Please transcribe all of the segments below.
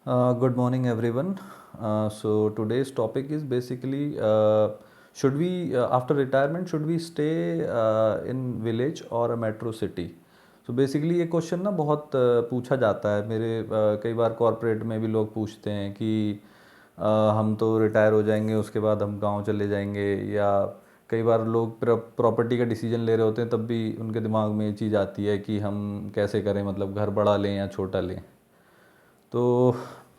Good morning, everyone. So today's topic is basically should we after retirement should we stay in village or a metro city? So basically ये question ना बहुत पूछा जाता है मेरे कई बार कॉरपोरेट में भी लोग पूछते हैं कि हम तो रिटायर हो जाएंगे उसके बाद हम गांव चले जाएंगे, या कई बार लोग प्रॉपर्टी का डिसीजन ले रहे होते हैं तब भी उनके दिमाग में ये चीज़ आती है कि हम कैसे करें, मतलब घर बड़ा लें या छोटा लें। तो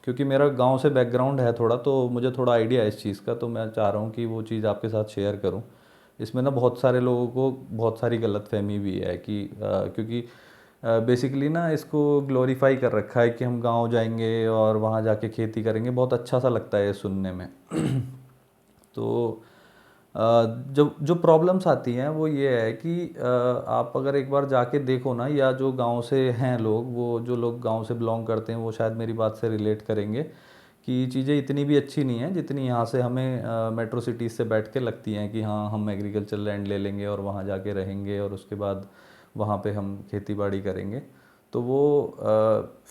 क्योंकि मेरा गांव से बैकग्राउंड है थोड़ा, तो मुझे थोड़ा आइडिया है इस चीज़ का, तो मैं चाह रहा हूँ कि वो चीज़ आपके साथ शेयर करूँ। इसमें ना बहुत सारे लोगों को बहुत सारी गलतफहमी भी है कि क्योंकि बेसिकली ना इसको ग्लोरीफाई कर रखा है कि हम गांव जाएंगे और वहाँ जाके खेती करेंगे, बहुत अच्छा सा लगता है ये सुनने में। तो जो जो प्रॉब्लम्स आती हैं वो ये है कि आप अगर एक बार जाके देखो ना, या जो गांव से हैं लोग, वो जो लोग गांव से बिलोंग करते हैं वो शायद मेरी बात से रिलेट करेंगे कि चीज़ें इतनी भी अच्छी नहीं हैं जितनी यहाँ से हमें मेट्रो सिटीज़ से बैठ के लगती हैं कि हाँ हम एग्रीकल्चर लैंड ले लेंगे और वहाँ जाके रहेंगे और उसके बाद वहाँ पे हम खेती बाड़ी करेंगे। तो वो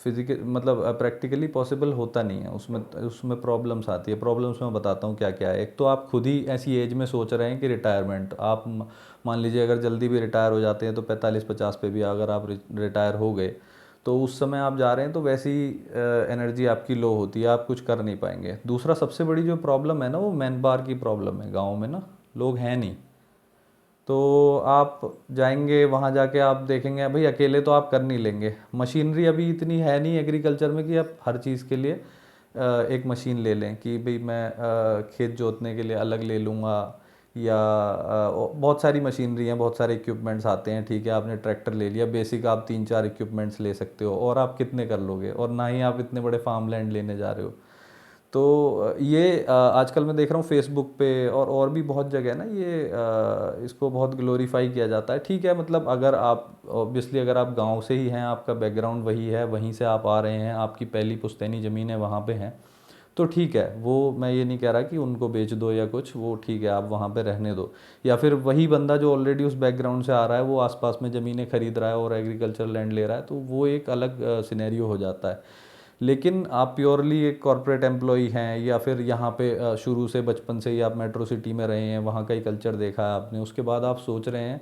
फिजिकल मतलब प्रैक्टिकली पॉसिबल होता नहीं है, उसमें उसमें प्रॉब्लम्स आती है। प्रॉब्लम्स मैं बताता हूँ क्या क्या है। एक तो आप खुद ही ऐसी एज में सोच रहे हैं कि रिटायरमेंट, आप मान लीजिए अगर जल्दी भी रिटायर हो जाते हैं तो 45-50 पे भी अगर आप रिटायर हो गए तो उस समय आप जा रहे हैं तो वैसी एनर्जी आपकी लो होती है, आप कुछ कर नहीं पाएंगे। दूसरा सबसे बड़ी जो प्रॉब्लम है ना, वो मैन पावर की प्रॉब्लम है। गाँव में ना लोग हैं नहीं, तो आप जाएंगे वहाँ जाके आप देखेंगे भाई अकेले तो आप कर नहीं लेंगे। मशीनरी अभी इतनी है नहीं एग्रीकल्चर में कि आप हर चीज़ के लिए एक मशीन ले लें कि भाई मैं खेत जोतने के लिए अलग ले लूँगा, या बहुत सारी मशीनरी हैं, बहुत सारे इक्विपमेंट्स आते हैं। ठीक है, आपने ट्रैक्टर ले लिया, बेसिक आप 3-4 इक्विपमेंट्स ले सकते हो, और आप कितने कर लोगे, और ना ही आप इतने बड़े फार्म लैंड लेने जा रहे हो। तो ये आजकल मैं देख रहा हूँ फेसबुक पे और भी बहुत जगह ना, ये इसको बहुत ग्लोरीफाई किया जाता है। ठीक है, मतलब अगर आप ऑब्वियसली अगर आप गांव से ही हैं, आपका बैकग्राउंड वही है, वहीं से आप आ रहे हैं, आपकी पहली पुश्तैनी ज़मीनें वहाँ पे हैं, तो ठीक है। वो मैं ये नहीं कह रहा कि उनको बेच दो या कुछ, वो ठीक है, आप वहाँ पे रहने दो। या फिर वही बंदा जो ऑलरेडी उस बैकग्राउंड से आ रहा है वो आसपास में ज़मीनें खरीद रहा है और एग्रीकल्चर लैंड ले रहा है, तो वो एक अलग सिनेरियो हो जाता है। लेकिन आप प्योरली एक कॉरपोरेट एम्प्लॉई हैं, या फिर यहाँ पे शुरू से बचपन से ही आप मेट्रो सिटी में रहे हैं, वहाँ का ही कल्चर देखा है आपने, उसके बाद आप सोच रहे हैं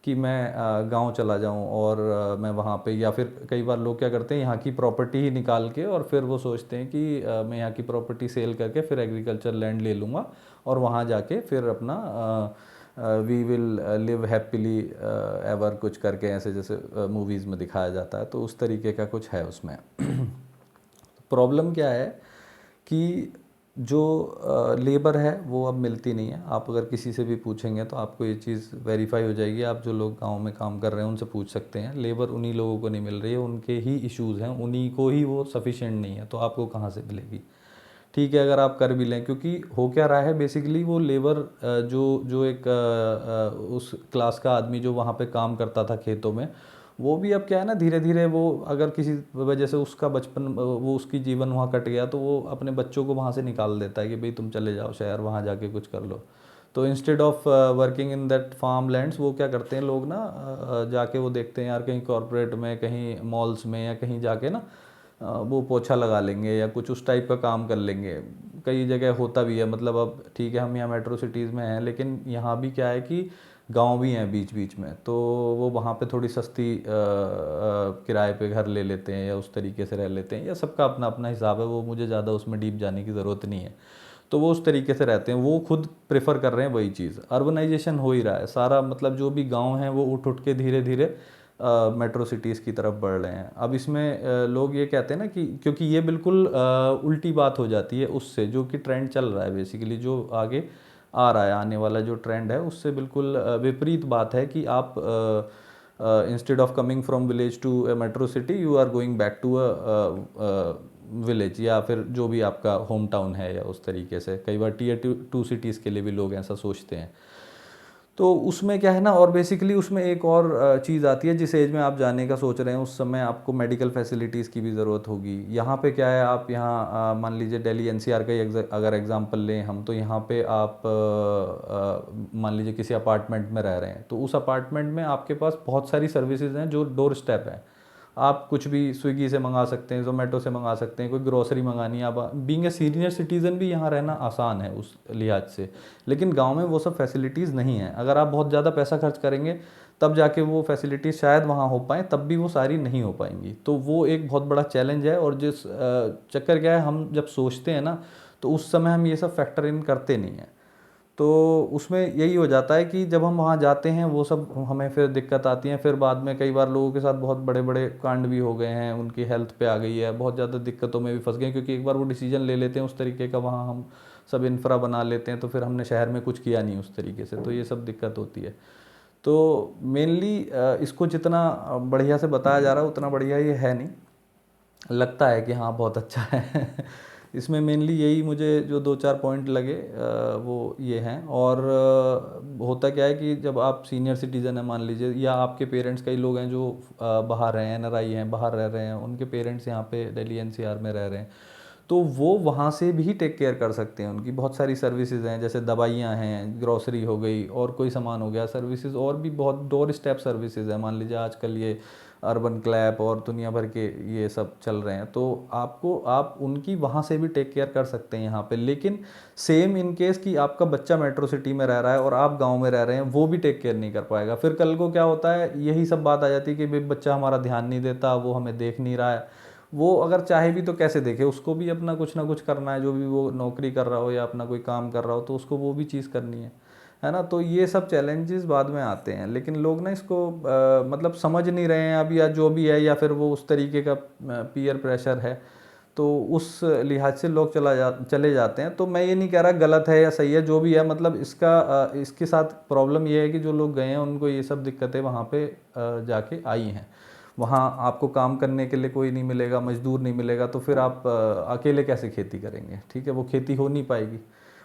कि मैं गांव चला जाऊं और मैं वहाँ पे, या फिर कई बार लोग क्या करते हैं यहाँ की प्रॉपर्टी ही निकाल के और फिर वो सोचते हैं कि मैं यहाँ की प्रॉपर्टी सेल करके फिर एग्रीकल्चर लैंड ले लूँगा और वहाँ जाके फिर अपना we will live happily ever कुछ करके, ऐसे जैसे मूवीज़ में दिखाया जाता है, तो उस तरीके का कुछ है उसमें। प्रॉब्लम क्या है कि जो लेबर है वो अब मिलती नहीं है। आप अगर किसी से भी पूछेंगे तो आपको ये चीज़ वेरीफाई हो जाएगी। आप जो लोग गांव में काम कर रहे हैं उनसे पूछ सकते हैं, लेबर उन्हीं लोगों को नहीं मिल रही है, उनके ही इश्यूज़ हैं, उन्हीं को ही वो सफिशेंट नहीं है, तो आपको कहाँ से मिलेगी। ठीक है, अगर आप कर भी लें, क्योंकि हो क्या रहा है बेसिकली, वो लेबर जो जो एक उस क्लास का आदमी जो वहाँ पे काम करता था खेतों में, वो भी अब क्या है ना, धीरे धीरे वो अगर किसी वजह से उसका बचपन वो उसकी जीवन वहाँ कट गया तो वो अपने बच्चों को वहाँ से निकाल देता है कि भाई तुम चले जाओ शहर, वहाँ जाके कुछ कर लो। तो instead of working in that farm lands, वो क्या करते हैं लोग ना, जाके वो देखते हैं यार कहीं कॉरपोरेट में, कहीं मॉल्स में, या कहीं जाके ना वो पोछा लगा लेंगे या कुछ उस टाइप का काम कर लेंगे। कई जगह होता भी है, मतलब अब ठीक है हम यहाँ मेट्रो सिटीज़ में हैं, लेकिन यहाँ भी क्या है कि गांव भी हैं बीच बीच में, तो वो वहाँ पे थोड़ी सस्ती किराए पे घर ले लेते हैं या उस तरीके से रह लेते हैं, या सबका अपना अपना हिसाब है, वो मुझे ज़्यादा उसमें डीप जाने की ज़रूरत नहीं है। तो वो उस तरीके से रहते हैं, वो खुद प्रेफर कर रहे हैं वही चीज़। अर्बनाइजेशन हो ही रहा है सारा, मतलब जो भी गांव हैं वो उठ उठ के धीरे धीरे मेट्रो सिटीज़ की तरफ बढ़ रहे हैं। अब इसमें लोग ये कहते हैं ना कि क्योंकि ये बिल्कुल उल्टी बात हो जाती है उससे जो कि ट्रेंड चल रहा है, बेसिकली जो आगे आ रहा है, आने वाला जो ट्रेंड है उससे बिल्कुल विपरीत बात है कि आप instead of coming from village to a metro city, you are going back to a village, या फिर जो भी आपका होम टाउन है, या उस तरीके से। कई बार टीयर 2 सिटीज़ के लिए भी लोग ऐसा सोचते हैं। तो उसमें क्या है ना, और बेसिकली उसमें एक और चीज़ आती है, जिस एज में आप जाने का सोच रहे हैं उस समय आपको मेडिकल फैसिलिटीज़ की भी ज़रूरत होगी। यहाँ पे क्या है, आप यहाँ मान लीजिए दिल्ली एनसीआर का ही अगर एग्जांपल लें हम, तो यहाँ पे आप मान लीजिए किसी अपार्टमेंट में रह रहे हैं, तो उस अपार्टमेंट में आपके पास बहुत सारी सर्विसेज हैं जो डोर स्टेप हैं। आप कुछ भी स्विगी से मंगा सकते हैं, जोमेटो से मंगा सकते हैं, कोई ग्रोसरी मंगानी है, आप बीइंग ए सीनियर सिटीज़न भी यहाँ रहना आसान है उस लिहाज से। लेकिन गांव में वो सब फैसिलिटीज़ नहीं है। अगर आप बहुत ज़्यादा पैसा खर्च करेंगे तब जाके वो फैसिलिटीज़ शायद वहाँ हो पाएँ, तब भी वो सारी नहीं हो पाएंगी। तो वो एक बहुत बड़ा चैलेंज है। और जिस चक्कर क्या है, हम जब सोचते हैं ना तो उस समय हम ये सब फैक्टर इन करते नहीं हैं। तो उसमें यही हो जाता है कि जब हम वहाँ जाते हैं वो सब हमें फिर दिक्कत आती है। फिर बाद में कई बार लोगों के साथ बहुत बड़े बड़े कांड भी हो गए हैं, उनकी हेल्थ पे आ गई है, बहुत ज़्यादा दिक्कतों में भी फंस गए हैं, क्योंकि एक बार वो डिसीजन ले लेते हैं उस तरीके का, वहाँ हम सब इंफ्रा बना लेते हैं, तो फिर हमने शहर में कुछ किया नहीं उस तरीके से, तो ये सब दिक्कत होती है। तो मेनली इसको जितना बढ़िया से बताया जा रहा है उतना बढ़िया ये है नहीं। लगता है कि हाँ बहुत अच्छा है। इसमें मेनली यही मुझे जो दो चार पॉइंट लगे वो ये हैं। और होता क्या है कि जब आप सीनियर सिटीज़न हैं मान लीजिए, या आपके पेरेंट्स, कई लोग हैं जो बाहर हैं, एनआरआई हैं, बाहर रह रहे हैं, उनके पेरेंट्स यहाँ पे दिल्ली एनसीआर में रह रहे हैं, तो वो वहाँ से भी टेक केयर कर सकते हैं। उनकी बहुत सारी सर्विसेज हैं, जैसे दवाइयाँ हैं, ग्रोसरी हो गई, और कोई सामान हो गया, सर्विसेज और भी बहुत डोर स्टेप सर्विसेज हैं। मान लीजिए आजकल ये अर्बन क्लैप और दुनिया भर के ये सब चल रहे हैं, तो आप उनकी वहाँ से भी टेक केयर कर सकते हैं यहाँ पे। लेकिन सेम इन केस कि आपका बच्चा मेट्रो सिटी में रह रहा है और आप गांव में रह रहे हैं, वो भी टेक केयर नहीं कर पाएगा। फिर कल को क्या होता है, यही सब बात आ जाती है कि भाई बच्चा हमारा ध्यान नहीं देता, वो हमें देख नहीं रहा है। वो अगर चाहे भी तो कैसे देखे, उसको भी अपना कुछ ना कुछ करना है, जो भी वो नौकरी कर रहा हो या अपना कोई काम कर रहा हो, तो उसको वो भी चीज़ करनी है ना। तो ये सब चैलेंजेस बाद में आते हैं, लेकिन लोग ना इसको मतलब समझ नहीं रहे हैं अभी, या जो भी है, या फिर वो उस तरीके का पीयर प्रेशर है, तो उस लिहाज से लोग चले जाते हैं। तो मैं ये नहीं कह रहा गलत है या सही है, जो भी है, मतलब इसके साथ प्रॉब्लम ये है कि जो लोग गए हैं उनको ये सब दिक्कतें वहाँ पे जाके आई हैं। वहाँ आपको काम करने के लिए कोई नहीं मिलेगा, मजदूर नहीं मिलेगा, तो फिर आप अकेले कैसे खेती करेंगे? ठीक है, वो खेती हो नहीं पाएगी।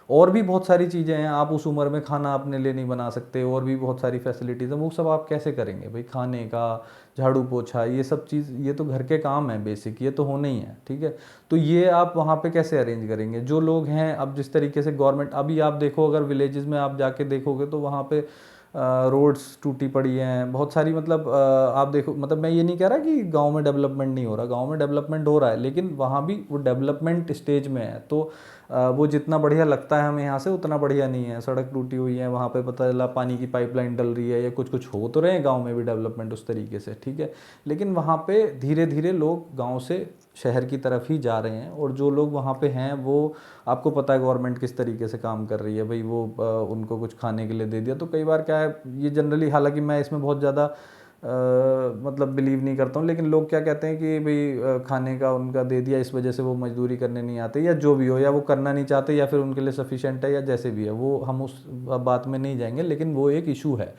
और भी बहुत सारी चीज़ें हैं, आप उस उम्र में खाना अपने लिए नहीं बना सकते, और भी बहुत सारी फैसिलिटीज़ हैं, वो सब आप कैसे करेंगे भाई? खाने का, झाड़ू पोछा, ये सब चीज़, ये तो घर के काम है बेसिक, ये तो होने ही है। ठीक है, तो ये आप वहाँ पे कैसे अरेंज करेंगे? जो लोग हैं, अब जिस तरीके से गवर्नमेंट, अभी आप देखो अगर विलेजेस में आप जाके देखोगे तो वहाँ पे रोड्स टूटी पड़ी हैं बहुत सारी। मतलब आप देखो, मतलब मैं ये नहीं कह रहा कि गांव में डेवलपमेंट नहीं हो रहा, गांव में डेवलपमेंट हो रहा है, लेकिन वहाँ भी वो डेवलपमेंट स्टेज में है। तो वो जितना बढ़िया लगता है हमें यहाँ से, उतना बढ़िया नहीं है। सड़क टूटी हुई है, वहाँ पे पता चला पानी की पाइपलाइन डल रही है, या कुछ कुछ हो तो रहे हैं गांव में भी डेवलपमेंट उस तरीके से। ठीक है, लेकिन वहाँ पे धीरे धीरे लोग गांव से शहर की तरफ ही जा रहे हैं। और जो लोग वहाँ पे हैं, वो आपको पता है गवर्नमेंट किस तरीके से काम कर रही है भाई, वो उनको कुछ खाने के लिए दे दिया। तो कई बार क्या है, ये जनरली, हालांकि मैं इसमें बहुत ज़्यादा मतलब बिलीव नहीं करता हूँ, लेकिन लोग क्या कहते हैं कि भाई खाने का उनका दे दिया, इस वजह से वो मजदूरी करने नहीं आते, या जो भी हो, या वो करना नहीं चाहते, या फिर उनके लिए सफिशेंट है, या जैसे भी है, वो हम उस बात में नहीं जाएंगे। लेकिन वो एक इशू है,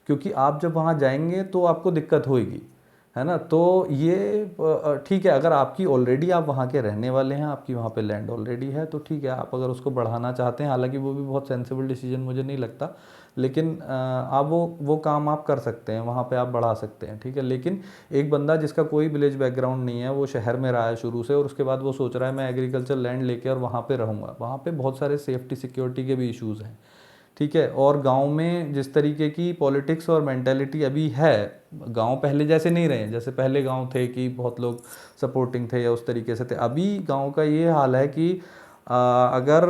क्योंकि आप जब वहाँ जाएंगे तो आपको दिक्कत होगी, है ना। तो ये ठीक है, अगर आपकी ऑलरेडी, आप वहाँ के रहने वाले हैं, आपकी वहाँ पे लैंड ऑलरेडी है, तो ठीक है, आप अगर उसको बढ़ाना चाहते हैं, हालांकि वो भी बहुत सेंसिबल डिसीजन मुझे नहीं लगता, लेकिन आप वो काम आप कर सकते हैं, वहाँ पे आप बढ़ा सकते हैं। ठीक है, लेकिन एक बंदा जिसका कोई विलेज बैकग्राउंड नहीं है, वो शहर में रहा है शुरू से, और उसके बाद वो सोच रहा है मैं एग्रीकल्चर लैंड लेके और वहाँ पे रहूँगा, वहाँ पे बहुत सारे सेफ्टी सिक्योरिटी के भी इश्यूज़ हैं। ठीक है, और गांव में जिस तरीके की पॉलिटिक्स और मेंटेलिटी अभी है, गांव पहले जैसे नहीं रहे, जैसे पहले गांव थे कि बहुत लोग सपोर्टिंग थे या उस तरीके से थे। अभी गांव का ये हाल है कि अगर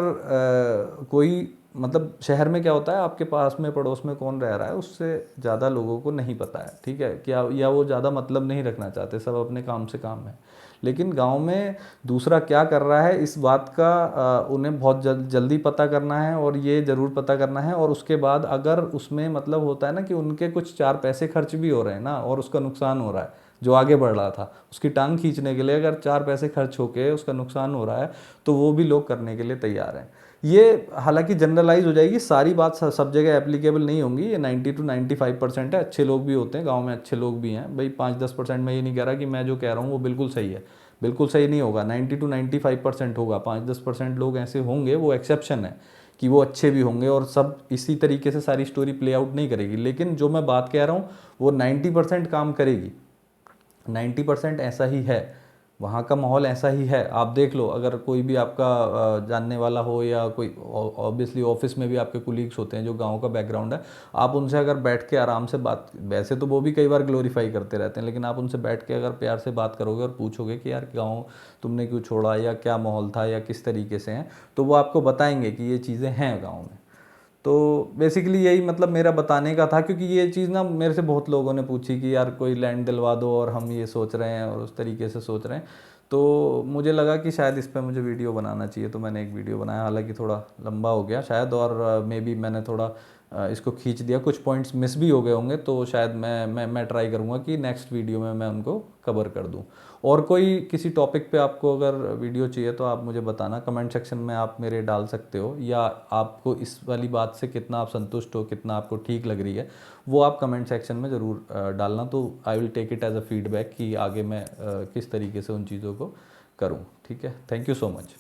कोई, मतलब शहर में क्या होता है, आपके पास में पड़ोस में कौन रह रहा है उससे ज़्यादा लोगों को नहीं पता है। ठीक है, क्या, या वो ज़्यादा मतलब नहीं रखना चाहते, सब अपने काम से काम है। लेकिन गांव में दूसरा क्या कर रहा है, इस बात का उन्हें बहुत जल्दी पता करना है, और ये ज़रूर पता करना है। और उसके बाद अगर उसमें मतलब होता है ना कि उनके कुछ चार पैसे खर्च भी हो रहे हैं ना, और उसका नुकसान हो रहा है, जो आगे बढ़ रहा था उसकी टांग खींचने के लिए अगर चार पैसे खर्च होके उसका नुकसान हो रहा है, तो वो भी लोग करने के लिए तैयार हैं। ये हालांकि जनरलाइज हो जाएगी, सारी बात सब जगह एप्लीकेबल नहीं होंगी, ये 90 to 95% है। अच्छे लोग भी होते हैं गांव में, अच्छे लोग भी हैं भाई, 5-10% मैं ये नहीं कह रहा कि मैं जो कह रहा हूँ वो बिल्कुल सही है, बिल्कुल सही नहीं होगा। 90 to 95% होगा, 5-10% लोग ऐसे होंगे, वो एक्सेप्शन है कि वो अच्छे भी होंगे, और सब इसी तरीके से सारी स्टोरी प्ले आउट नहीं करेगी। लेकिन जो मैं बात कह रहा हूँ वो 90% काम करेगी, 90% ऐसा ही है। वहाँ का माहौल ऐसा ही है। आप देख लो, अगर कोई भी आपका जानने वाला हो या कोई ऑब्वियसली ऑफिस में भी आपके कुलीग्स होते हैं जो गांव का बैकग्राउंड है, आप उनसे अगर बैठ के आराम से बात, वैसे तो वो भी कई बार ग्लोरीफाई करते रहते हैं, लेकिन आप उनसे बैठ के अगर प्यार से बात करोगे और पूछोगे कि यार गाँव तुमने क्यों छोड़ा, या क्या माहौल था, या किस तरीके से हैं, तो वो आपको बताएंगे कि ये चीज़ें हैं गाँव में। तो बेसिकली यही मतलब मेरा बताने का था, क्योंकि ये चीज़ ना मेरे से बहुत लोगों ने पूछी कि यार कोई लैंड दिलवा दो, और हम ये सोच रहे हैं और उस तरीके से सोच रहे हैं। तो मुझे लगा कि शायद इस पे मुझे वीडियो बनाना चाहिए, तो मैंने एक वीडियो बनाया। हालांकि थोड़ा लंबा हो गया शायद, और मे बी मैंने थोड़ा इसको खींच दिया, कुछ पॉइंट्स मिस भी हो गए होंगे, तो शायद मैं ट्राई करूँगा कि नेक्स्ट वीडियो में मैं उनको कवर कर दूँ। और कोई किसी टॉपिक पे आपको अगर वीडियो चाहिए तो आप मुझे बताना, कमेंट सेक्शन में आप मेरे डाल सकते हो, या आपको इस वाली बात से कितना आप संतुष्ट हो, कितना आपको ठीक लग रही है, वो आप कमेंट सेक्शन में ज़रूर डालना। तो I will take it as a feedback कि आगे मैं किस तरीके से उन चीज़ों को करूँ। ठीक है, थैंक यू सो मच।